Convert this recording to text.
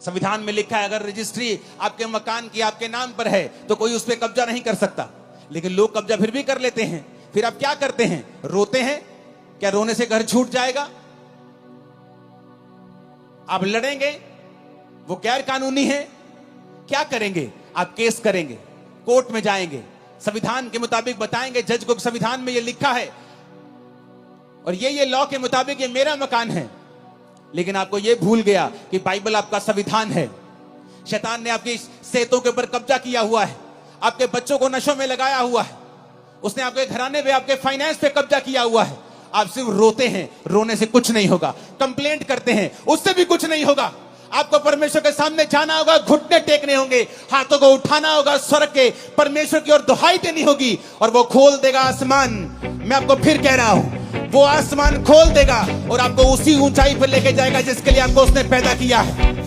संविधान में लिखा है अगर रजिस्ट्री आपके मकान की आपके नाम पर है तो कोई उस पर कब्जा नहीं कर सकता, लेकिन लोग कब्जा फिर भी कर लेते हैं। फिर आप क्या करते हैं? रोते हैं। क्या रोने से घर छूट जाएगा? आप लड़ेंगे, वो गैर कानूनी है। क्या करेंगे? आप केस करेंगे, कोर्ट में जाएंगे, संविधान के मुताबिक बताएंगे जज को संविधान में ये लिखा है और ये लॉ के मुताबिक ये मेरा मकान है। लेकिन आपको ये भूल गया कि बाइबल आपका संविधान है। शैतान ने आपकी सेहतों के ऊपर कब्जा किया हुआ है, आपके बच्चों को नशों में लगाया हुआ है, उसने आपके घराने पे आपके फाइनेंस पे कब्जा किया हुआ है। आप सिर्फ रोते हैं, रोने से कुछ नहीं होगा। कंप्लेंट करते हैं, उससे भी कुछ नहीं होगा। आपको परमेश्वर के सामने जाना होगा, घुटने टेकने होंगे, हाथों को उठाना होगा, स्वर्ग के परमेश्वर की ओर दुहाई देनी होगी और वो खोल देगा आसमान। मैं आपको फिर कह रहा हूं, वो आसमान खोल देगा और आपको उसी ऊंचाई पर लेके जाएगा जिसके लिए आपको उसने पैदा किया है।